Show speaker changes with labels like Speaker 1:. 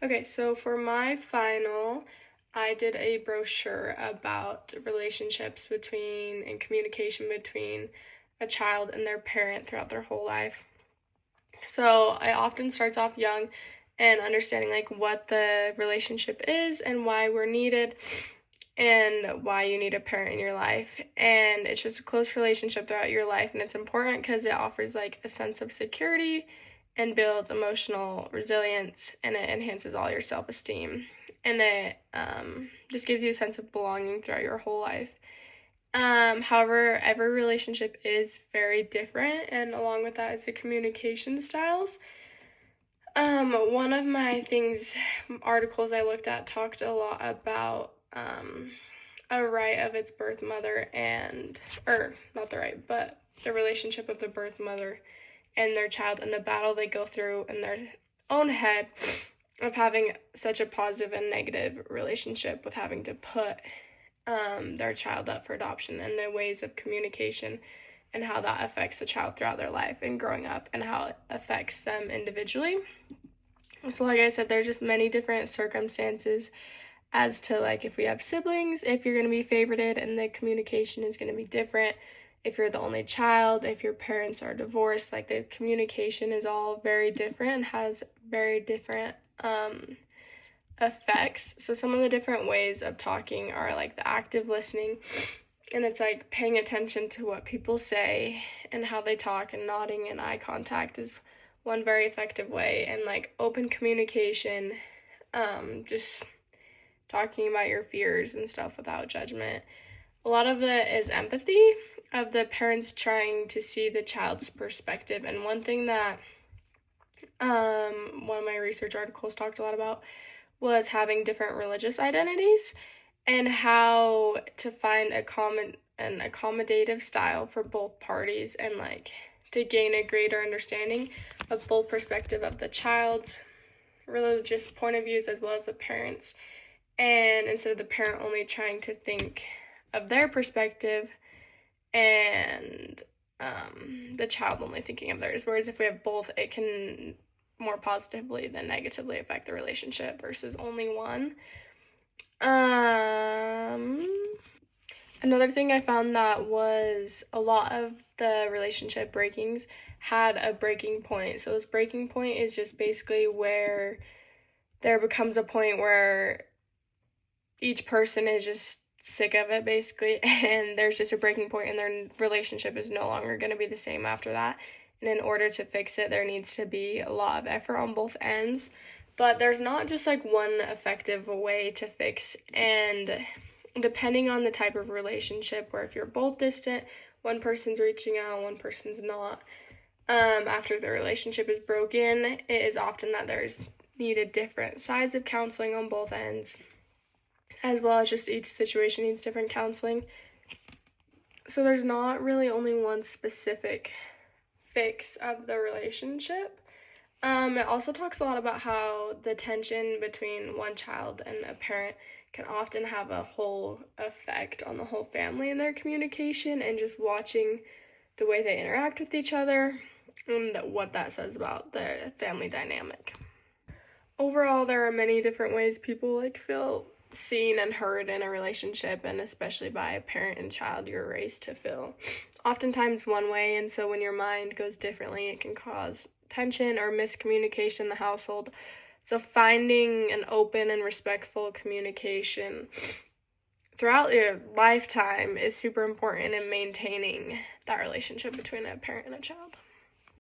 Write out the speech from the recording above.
Speaker 1: Okay, so for my final, I did a brochure about relationships between and communication between a child and their parent throughout their whole life. So it often starts off young and understanding like what the relationship is and why we're needed and why you need a parent in your life. And it's just a close relationship throughout your life, and it's important because it offers like a sense of security and builds emotional resilience, and it enhances all your self-esteem, and it just gives you a sense of belonging throughout your whole life. However, every relationship is very different, and along with that is the communication styles. One of my articles I looked at talked a lot about a right of its birth mother or not the right, but the relationship of the birth mother and their child and the battle they go through in their own head of having such a positive and negative relationship with having to put their child up for adoption, and the ways of communication and how that affects the child throughout their life and growing up and how it affects them individually. So like I said, there's just many different circumstances as to like if we have siblings, if you're going to be favorited and the communication is going to be different. If you're the only child, if your parents are divorced, like the communication is all very different and has very different effects. So some of the different ways of talking are like the active listening, and it's like paying attention to what people say and how they talk, and nodding and eye contact is one very effective way, and like open communication, just talking about your fears and stuff without judgment. A lot of it is empathy, of the parents trying to see the child's perspective. And one thing that one of my research articles talked a lot about was having different religious identities and how to find an accommodative style for both parties, and like to gain a greater understanding of both perspective of the child's religious point of views as well as the parents. And instead of the parent only trying to think of their perspective and the child only thinking of theirs. Whereas if we have both, it can more positively than negatively affect the relationship versus only one. Another thing I found that was a lot of the relationship breakings had a breaking point. So this breaking point is just basically where there becomes a point where each person is just sick of it basically, and there's just a breaking point and their relationship is no longer going to be the same after that. And in order to fix it, there needs to be a lot of effort on both ends. But there's not just like one effective way to fix, and depending on the type of relationship, where if you're both distant, one person's reaching out, one person's not, after the relationship is broken, it is often that there's needed different sides of counseling on both ends, as well as just each situation needs different counseling. So there's not really only one specific fix of the relationship. It also talks a lot about how the tension between one child and a parent can often have a whole effect on the whole family and their communication, and just watching the way they interact with each other and what that says about the family dynamic. Overall, there are many different ways people feel seen and heard in a relationship, and especially by a parent and child you're raised to feel oftentimes one way, and so when your mind goes differently, it can cause tension or miscommunication in the household. So finding an open and respectful communication throughout your lifetime is super important in maintaining that relationship between a parent and a child.